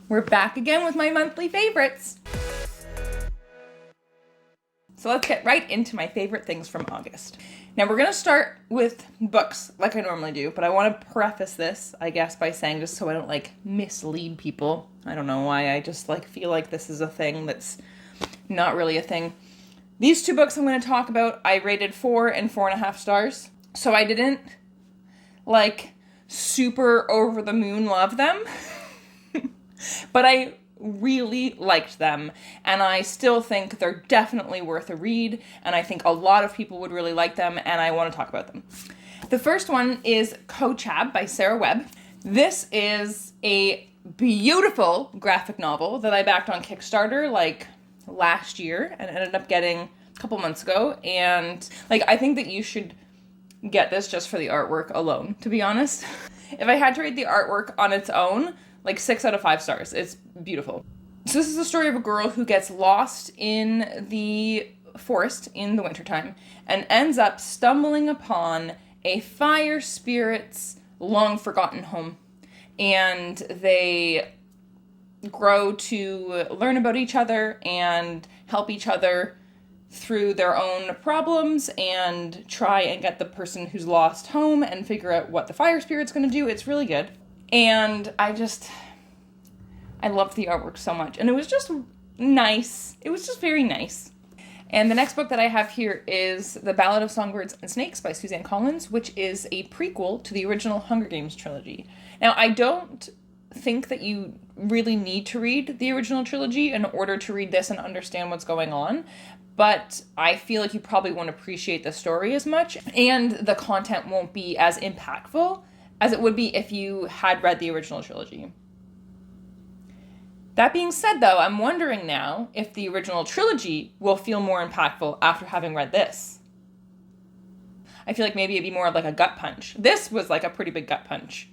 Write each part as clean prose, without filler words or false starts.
We're back again with my monthly favorites. So let's get right into my favorite things from August. Now we're going to start with books like I normally do, but I want to preface this, I guess, by saying, just so I don't mislead people. I don't know why, I just feel like this is a thing that's not really a thing. These two books I'm going to talk about, I rated 4 and 4.5 stars. So I didn't super over the moon love them, but I really liked them, and I still think they're definitely worth a read, and I think a lot of people would really like them, and I want to talk about them. The first one is Kochab by Sarah Webb. This is a beautiful graphic novel that I backed on Kickstarter last year and ended up getting a couple months ago, and I think that you should get this just for the artwork alone, to be honest. If I had to rate the artwork on its own, 6 out of 5 stars. It's beautiful. So this is the story of a girl who gets lost in the forest in the wintertime and ends up stumbling upon a fire spirit's long forgotten home. And they grow to learn about each other and help each other through their own problems and try and get the person who's lost home and figure out what the fire spirit's going to do. It's really good. And I loved the artwork so much. And it was just nice. It was just very nice. And the next book that I have here is The Ballad of Songbirds and Snakes by Suzanne Collins, which is a prequel to the original Hunger Games trilogy. Now, I don't think that you really need to read the original trilogy in order to read this and understand what's going on, but I feel like you probably won't appreciate the story as much, and the content won't be as impactful as it would be if you had read the original trilogy. That being said, though, I'm wondering now if the original trilogy will feel more impactful after having read this. I feel like maybe it'd be more of a gut punch. This was a pretty big gut punch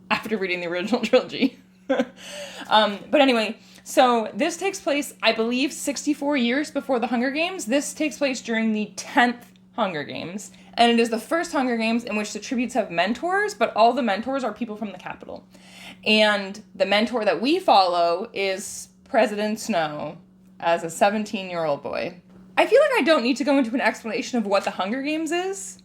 after reading the original trilogy. But anyway, so this takes place, I believe, 64 years before the Hunger Games. This takes place during the 10th Hunger Games. And it is the first Hunger Games in which the tributes have mentors, but all the mentors are people from the Capitol. And the mentor that we follow is President Snow as a 17-year-old boy. I feel like I don't need to go into an explanation of what the Hunger Games is.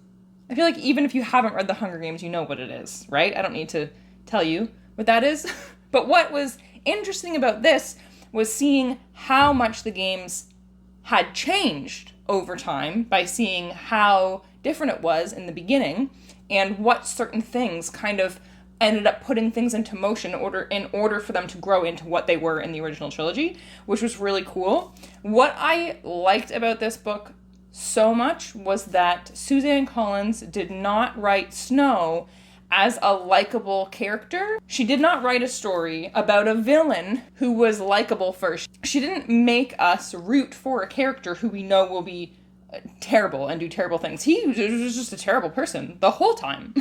I feel like even if you haven't read the Hunger Games, you know what it is, right? I don't need to tell you what that is. But what was interesting about this was seeing how much the games had changed over time by seeing how different it was in the beginning and what certain things kind of ended up putting things into motion in order for them to grow into what they were in the original trilogy, which was really cool. What I liked about this book so much was that Suzanne Collins did not write Snow as a likable character. She did not write a story about a villain who was likable first. She didn't make us root for a character who we know will be terrible and do terrible things. He was just a terrible person the whole time.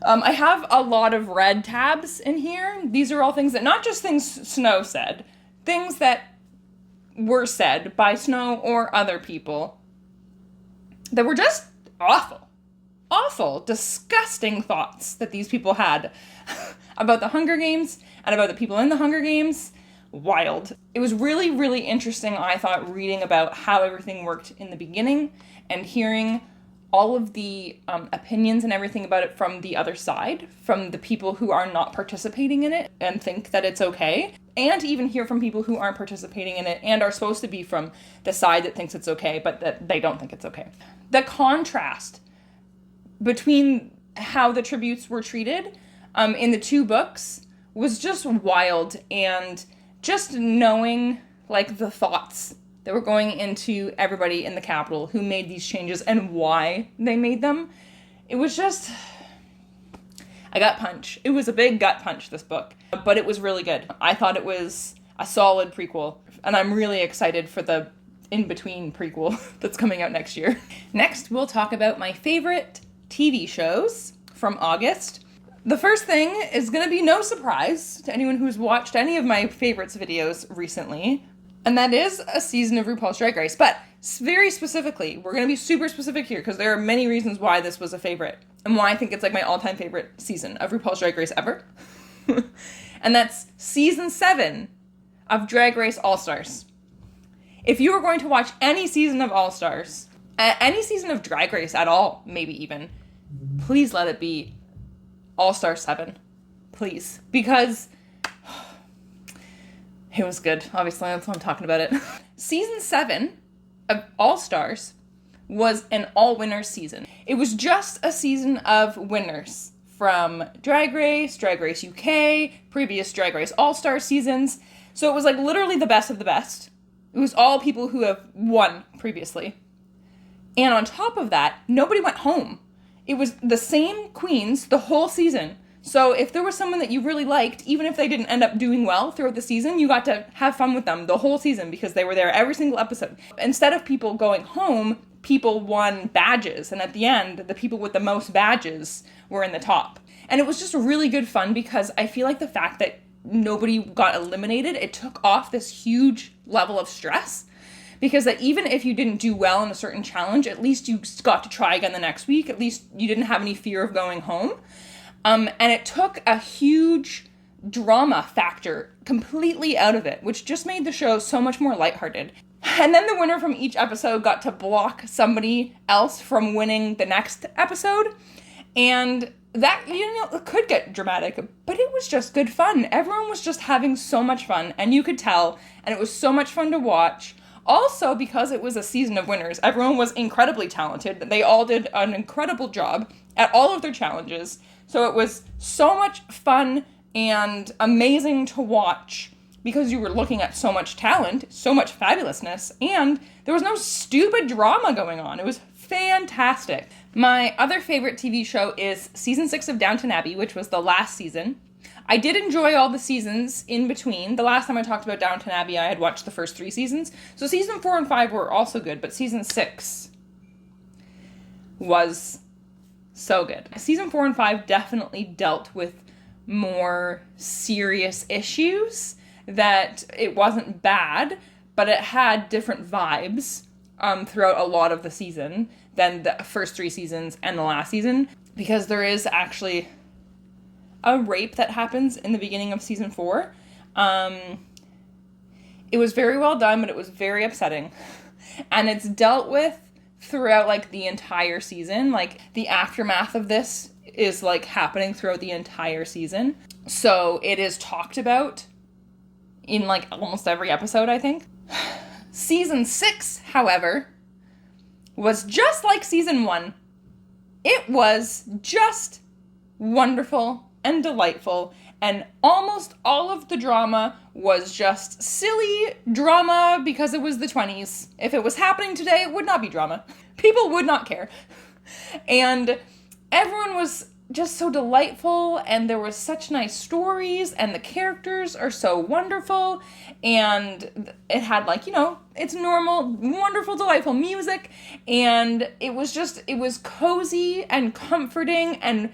I have a lot of red tabs in here. These are all things that, not just things Snow said, things that were said by Snow or other people that were just awful, disgusting thoughts that these people had about the Hunger Games and about the people in the Hunger Games. Wild. It was really, really interesting, I thought, reading about how everything worked in the beginning and hearing all of the opinions and everything about it from the other side, from the people who are not participating in it and think that it's okay, and even hear from people who aren't participating in it and are supposed to be from the side that thinks it's okay, but that they don't think it's okay. The contrast between how the tributes were treated in the two books was just wild, and just knowing the thoughts that were going into everybody in the Capitol who made these changes and why they made them, it was just a gut punch. It was a big gut punch, this book, but it was really good. I thought it was a solid prequel, and I'm really excited for the in-between prequel that's coming out next year. Next, we'll talk about my favorite TV shows from August. The first thing is going to be no surprise to anyone who's watched any of my favorites videos recently, and that is a season of RuPaul's Drag Race. But very specifically, we're going to be super specific here because there are many reasons why this was a favorite and why I think it's my all-time favorite season of RuPaul's Drag Race ever. And that's season 7 of Drag Race All-Stars. If you are going to watch any season of All-Stars, any season of Drag Race at all, maybe even, please let it be All-Star 7. Please. Because it was good. Obviously, that's why I'm talking about it. Season 7 of All-Stars was an all-winners season. It was just a season of winners from Drag Race UK, previous Drag Race All-Star seasons. So it was like literally the best of the best. It was all people who have won previously. And on top of that, nobody went home. It was the same queens the whole season. So if there was someone that you really liked, even if they didn't end up doing well throughout the season, you got to have fun with them the whole season because they were there every single episode. Instead of people going home, people won badges. And at the end, the people with the most badges were in the top. And it was just really good fun because I feel like the fact that nobody got eliminated, it took off this huge level of stress. Because that even if you didn't do well in a certain challenge, at least you got to try again the next week. At least you didn't have any fear of going home. And it took a huge drama factor completely out of it, which just made the show so much more lighthearted. And then the winner from each episode got to block somebody else from winning the next episode. And that, it could get dramatic, but it was just good fun. Everyone was just having so much fun, and you could tell, and it was so much fun to watch. Also, because it was a season of winners, everyone was incredibly talented. They all did an incredible job at all of their challenges. So it was so much fun and amazing to watch because you were looking at so much talent, so much fabulousness, and there was no stupid drama going on. It was fantastic. My other favorite TV show is season 6 of Downton Abbey, which was the last season. I did enjoy all the seasons in between. The last time I talked about Downton Abbey, I had watched the first 3 seasons. So season 4 and 5 were also good, but season 6 was so good. Season 4 and 5 definitely dealt with more serious issues, that it wasn't bad, but it had different vibes throughout a lot of the season than the first 3 seasons and the last season, because there is actually a rape that happens in the beginning of season 4. It was very well done, but it was very upsetting. And it's dealt with throughout, like, the entire season. Like, the aftermath of this is, like, happening throughout the entire season. So it is talked about in, like, almost every episode, I think. Season 6, however, was just like season 1. It was just wonderful and delightful, and almost all of the drama was just silly drama because it was the 20s. If it was happening today, it would not be drama. People would not care. And everyone was just so delightful, and there was such nice stories, and the characters are so wonderful, and it had, like, it's normal, wonderful, delightful music, and it was cozy and comforting and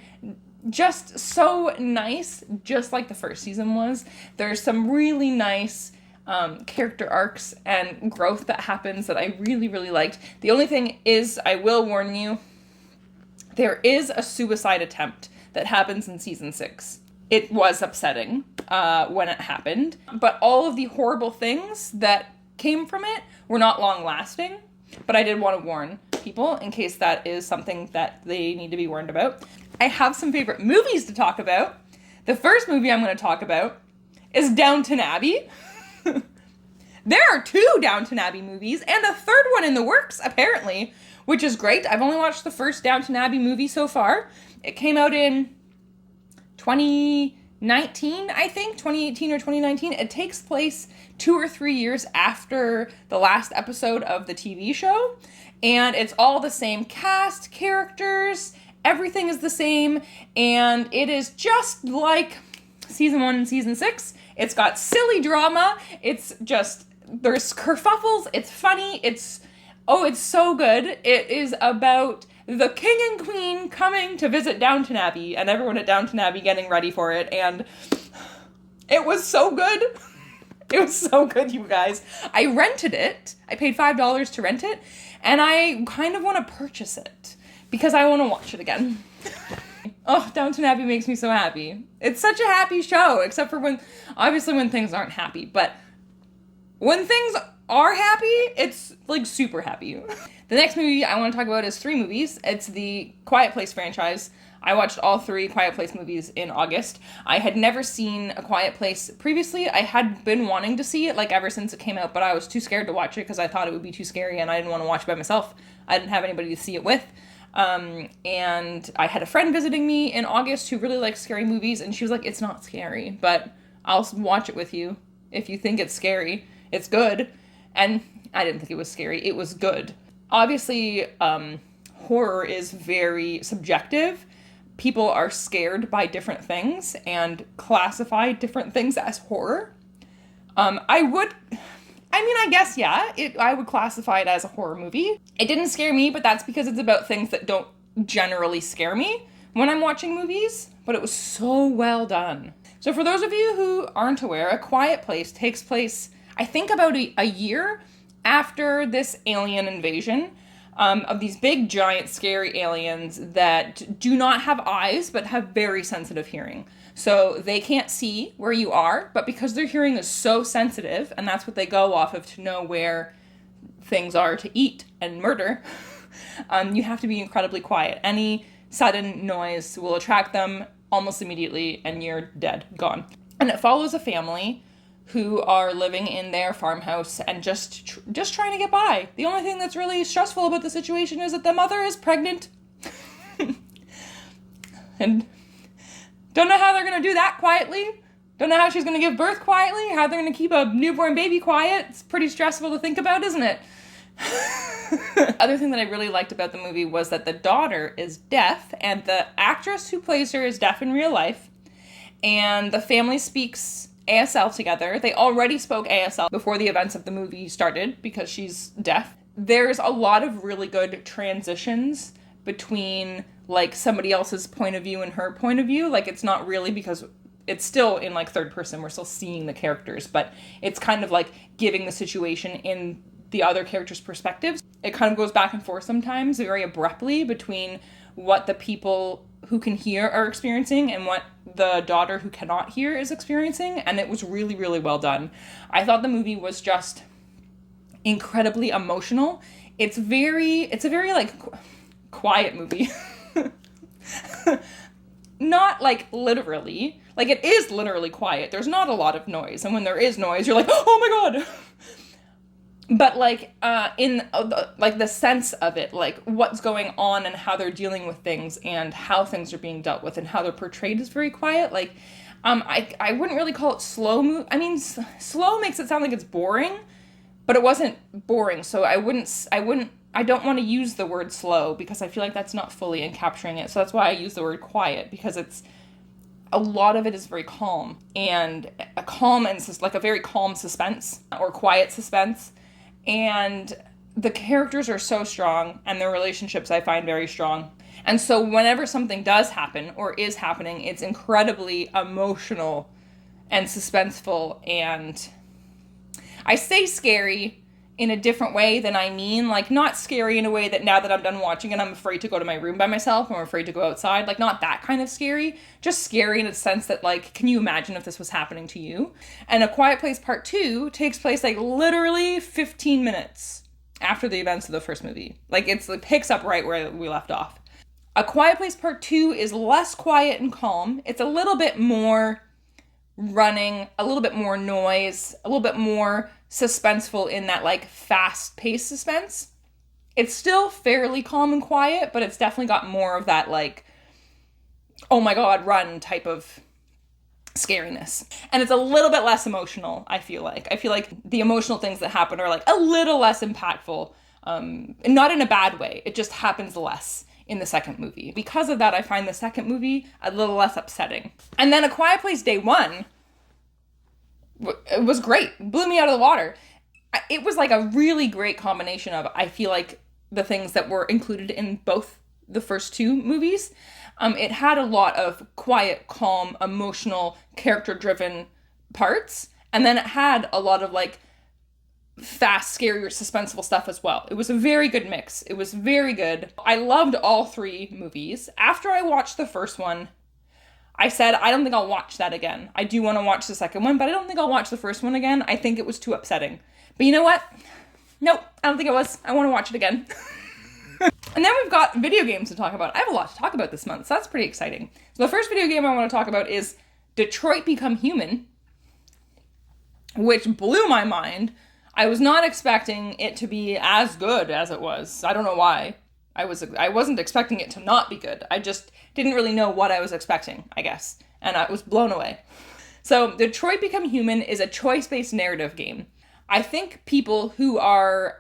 just so nice, just like the first season was. There's some really nice character arcs and growth that happens that I really, really liked. The only thing is, I will warn you, there is a suicide attempt that happens in season 6. It was upsetting when it happened, but all of the horrible things that came from it were not long lasting. But I did want to warn people in case that is something that they need to be warned about. I have some favorite movies to talk about. The first movie I'm going to talk about is Downton Abbey. There are 2 Downton Abbey movies and a third one in the works, apparently, which is great. I've only watched the first Downton Abbey movie so far. It came out in 2019, I think, 2018 or 2019. It takes place 2 or 3 years after the last episode of the TV show, and it's all the same cast, characters, everything is the same, and it is just like season 1 and season 6. It's got silly drama, it's just, there's kerfuffles, it's funny, it's so good. It is about the king and queen coming to visit Downton Abbey, and everyone at Downton Abbey getting ready for it, and it was so good. It was so good, you guys. I rented it. I paid $5 to rent it, and I kind of want to purchase it because I want to watch it again. Oh, Downton Abbey makes me so happy. It's such a happy show, except for when things aren't happy. But when things are happy, it's like super happy. The next movie I want to talk about is 3 movies. It's the Quiet Place franchise. I watched all 3 Quiet Place movies in August. I had never seen A Quiet Place previously. I had been wanting to see it like ever since it came out, but I was too scared to watch it because I thought it would be too scary and I didn't want to watch it by myself. I didn't have anybody to see it with. And I had a friend visiting me in August who really likes scary movies, and she was like, it's not scary, but I'll watch it with you if you think it's scary. It's good. And I didn't think it was scary. It was good. Obviously, horror is very subjective. People are scared by different things and classify different things as horror. I would classify it as a horror movie. It didn't scare me, but that's because it's about things that don't generally scare me when I'm watching movies, but it was so well done. So for those of you who aren't aware, A Quiet Place takes place, I think, about a year after this alien invasion of these big, giant, scary aliens that do not have eyes, but have very sensitive hearing. So they can't see where you are, but because their hearing is so sensitive, and that's what they go off of to know where things are to eat and murder, you have to be incredibly quiet. Any sudden noise will attract them almost immediately, and you're dead, gone. And it follows a family who are living in their farmhouse and just trying to get by. The only thing that's really stressful about the situation is that the mother is pregnant. And don't know how they're going to do that quietly. Don't know how she's going to give birth quietly, how they're going to keep a newborn baby quiet. It's pretty stressful to think about, isn't it? Other thing that I really liked about the movie was that the daughter is deaf, and the actress who plays her is deaf in real life, and the family speaks ASL together. They already spoke ASL before the events of the movie started because she's deaf. There's a lot of really good transitions between like somebody else's point of view and her point of view. Like it's not really, because it's still in like third person. We're still seeing the characters, but it's kind of like giving the situation in the other characters' perspectives. It kind of goes back and forth sometimes very abruptly between what the people who can hear are experiencing and what the daughter who cannot hear is experiencing, and it was really, really well done. I thought the movie was just incredibly emotional. It's a very like quiet movie. Not like literally. Like it is literally quiet. There's not a lot of noise, and when there is noise, you're like, oh my god. But like in like the sense of it, like what's going on and how they're dealing with things and how things are being dealt with and how they're portrayed is very quiet. Like I wouldn't really call it slow. I mean, slow makes it sound like it's boring, but it wasn't boring. So I don't want to use the word slow because I feel like that's not fully encapturing it. So that's why I use the word quiet, because a lot of it is very calm, and a calm and like a very calm suspense or quiet suspense. And the characters are so strong, and their relationships I find very strong. And so whenever something does happen or is happening, it's incredibly emotional and suspenseful, and I say scary in a different way than I mean. Like, not scary in a way that now that I'm done watching it, I'm afraid to go to my room by myself, or I'm afraid to go outside. Like, not that kind of scary. Just scary in a sense that, like, can you imagine if this was happening to you? And A Quiet Place Part 2 takes place, like, literally 15 minutes after the events of the first movie. Like, it picks up right where we left off. A Quiet Place Part 2 is less quiet and calm. It's a little bit more running, a little bit more noise, a little bit more suspenseful in that like fast-paced suspense. It's still fairly calm and quiet, but it's definitely got more of that like, oh my god, run type of scariness. And it's a little bit less emotional, I feel like. I feel like the emotional things that happen are like a little less impactful, not in a bad way. It just happens less in the second movie. Because of that, I find the second movie a little less upsetting. And then A Quiet Place Day 1, it was great. Blew me out of the water. It was like a really great combination of, I feel like, the things that were included in both the first two movies. It had a lot of quiet, calm, emotional, character-driven parts. And then it had a lot of like fast, scarier, suspenseful stuff as well. It was a very good mix. It was very good. I loved all 3 movies. After I watched the first one, I said, I don't think I'll watch that again. I do want to watch the second one, but I don't think I'll watch the first one again. I think it was too upsetting. But you know what? Nope, I don't think it was. I want to watch it again. And then we've got video games to talk about. I have a lot to talk about this month, so that's pretty exciting. So the first video game I want to talk about is Detroit Become Human, which blew my mind. I was not expecting it to be as good as it was. I don't know why. I wasn't expecting it to not be good. I just didn't really know what I was expecting, I guess. And I was blown away. So Detroit Become Human is a choice-based narrative game. I think people who are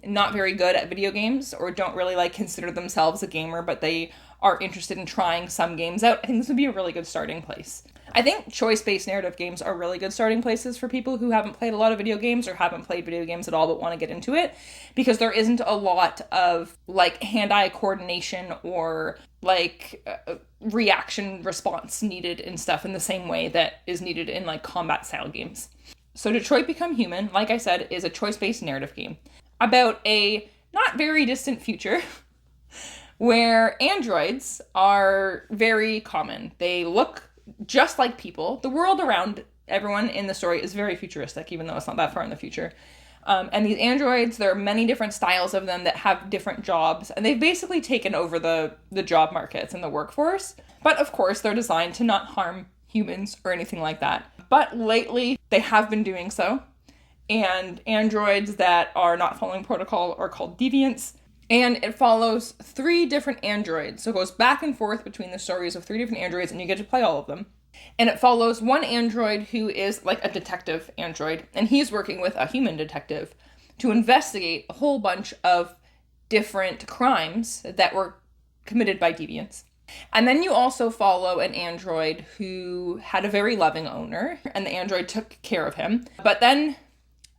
not very good at video games or don't really like consider themselves a gamer, but they are interested in trying some games out, I think this would be a really good starting place. I think choice-based narrative games are really good starting places for people who haven't played a lot of video games or haven't played video games at all but want to get into it, because there isn't a lot of like hand-eye coordination or like reaction response needed and stuff in the same way that is needed in like combat style games. So Detroit Become Human, like I said, is a choice-based narrative game about a not very distant future where androids are very common. They look just like people. The world around everyone in the story is very futuristic, even though it's not that far in the future. And these androids, there are many different styles of them that have different jobs, and they've basically taken over the job markets and the workforce. But of course, they're designed to not harm humans or anything like that. But lately, they have been doing so. And androids that are not following protocol are called deviants. And it follows 3 different androids. So it goes back and forth between the stories of 3 different androids, and you get to play all of them. And it follows one android who is like a detective android, and he's working with a human detective to investigate a whole bunch of different crimes that were committed by deviants. And then you also follow an android who had a very loving owner, and the android took care of him. But then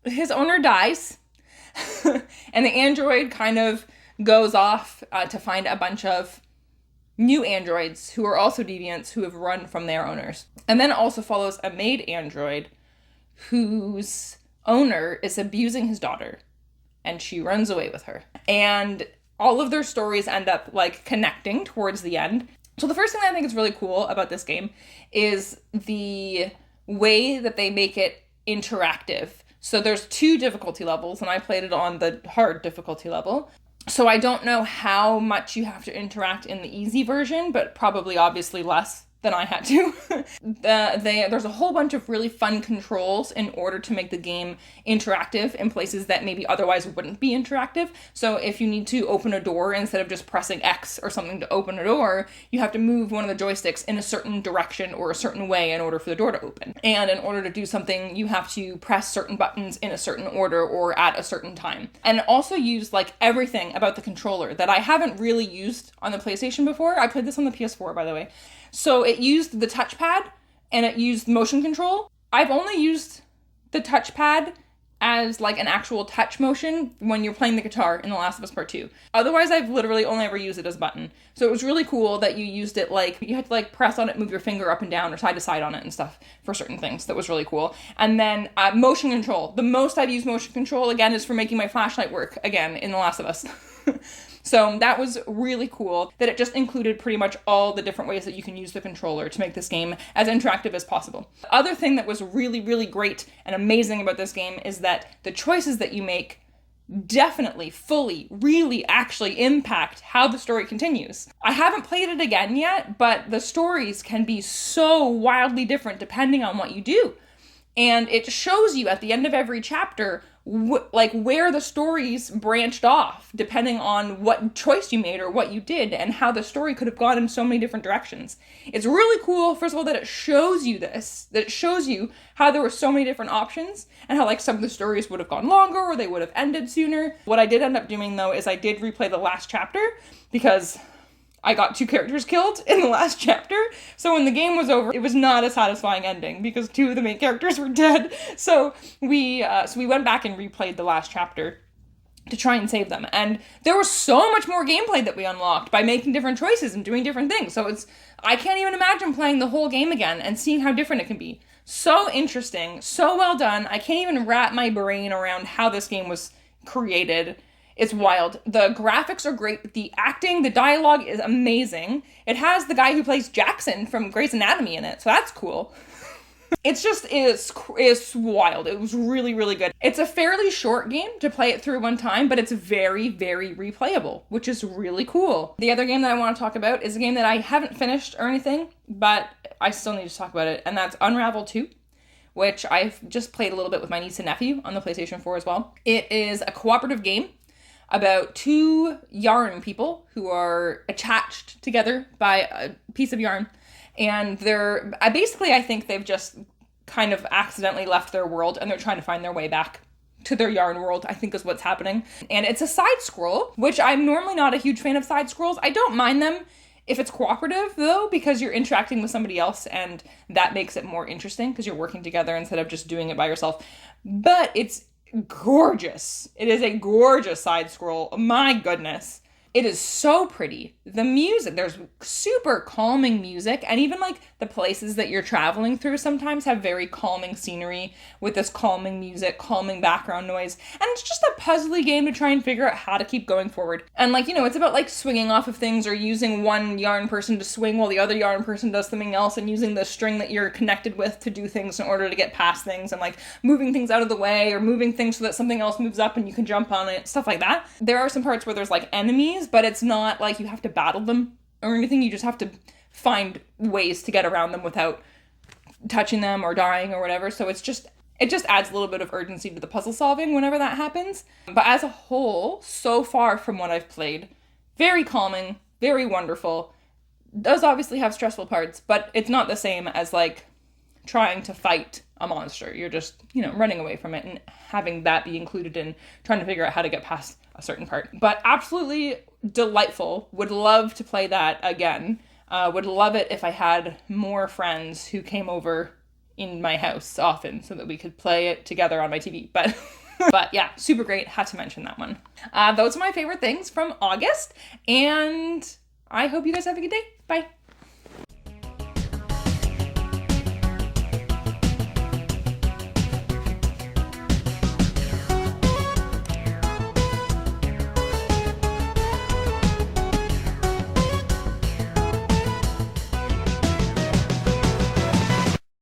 his owner dies, and the android kind of goes off to find a bunch of new androids who are also deviants who have run from their owners. And then also follows a maid android whose owner is abusing his daughter, and she runs away with her. And all of their stories end up like connecting towards the end. So the first thing I think is really cool about this game is the way that they make it interactive. So there's 2 difficulty levels, and I played it on the hard difficulty level. So I don't know how much you have to interact in the easy version, but probably obviously less than I had to. There's a whole bunch of really fun controls in order to make the game interactive in places that maybe otherwise wouldn't be interactive. So if you need to open a door, instead of just pressing X or something to open a door, you have to move one of the joysticks in a certain direction or a certain way in order for the door to open. And in order to do something, you have to press certain buttons in a certain order or at a certain time. And also use like everything about the controller that I haven't really used on the PlayStation before. I played this on the PS4, by the way. So it used the touchpad and it used motion control. I've only used the touchpad as like an actual touch motion when you're playing the guitar in The Last of Us Part 2. Otherwise, I've literally only ever used it as a button. So it was really cool that you used it like, you had to like press on it, move your finger up and down or side to side on it and stuff for certain things. That was really cool. And then motion control. The most I've used motion control, again, is for making my flashlight work again in The Last of Us. So that was really cool that it just included pretty much all the different ways that you can use the controller to make this game as interactive as possible. The other thing that was really, really great and amazing about this game is that the choices that you make definitely, fully, really actually impact how the story continues. I haven't played it again yet, but the stories can be so wildly different depending on what you do. And it shows you at the end of every chapter like where the stories branched off depending on what choice you made or what you did and how the story could have gone in so many different directions. It's really cool, first of all, that it shows you this, that it shows you how there were so many different options and how like some of the stories would have gone longer or they would have ended sooner. What I did end up doing though is I did replay the last chapter because I got 2 characters killed in the last chapter, so when the game was over, it was not a satisfying ending because 2 of the main characters were dead. So we went back and replayed the last chapter, to try and save them. And there was so much more gameplay that we unlocked by making different choices and doing different things. So I can't even imagine playing the whole game again and seeing how different it can be. So interesting, so well done. I can't even wrap my brain around how this game was created. It's wild. The graphics are great. The acting, the dialogue is amazing. It has the guy who plays Jackson from Grey's Anatomy in it, so that's cool. It's wild. It was really, really good. It's a fairly short game to play it through one time, but it's very, very replayable, which is really cool. The other game that I want to talk about is a game that I haven't finished or anything, but I still need to talk about it, and that's Unravel 2, which I've just played a little bit with my niece and nephew on the PlayStation 4 as well. It is a cooperative game about two yarn people who are attached together by a piece of yarn. And I think they've just kind of accidentally left their world and they're trying to find their way back to their yarn world, I think is what's happening. And it's a side scroll, which I'm normally not a huge fan of side scrolls. I don't mind them if it's cooperative though, because you're interacting with somebody else and that makes it more interesting because you're working together instead of just doing it by yourself. But it's gorgeous. It is a gorgeous side scroll. My goodness. It is so pretty. The music, there's super calming music, and even like the places that you're traveling through sometimes have very calming scenery with this calming music, calming background noise, and it's just a puzzly game to try and figure out how to keep going forward. And like, it's about like swinging off of things or using one yarn person to swing while the other yarn person does something else, and using the string that you're connected with to do things in order to get past things, and like moving things out of the way or moving things so that something else moves up and you can jump on it, stuff like that. There are some parts where there's like enemies, but it's not like you have to battle them or anything. You just have to find ways to get around them without touching them or dying or whatever. So it just adds a little bit of urgency to the puzzle solving whenever that happens. But as a whole, so far from what I've played, very calming, very wonderful. Does obviously have stressful parts, but it's not the same as like trying to fight a monster. You're just, running away from it and having that be included in trying to figure out how to get past a certain part. But absolutely delightful. Would love to play that again. Would love it if I had more friends who came over in my house often so that we could play it together on my TV. But yeah, super great. Had to mention that one. Those are my favorite things from August, and I hope you guys have a good day. Bye.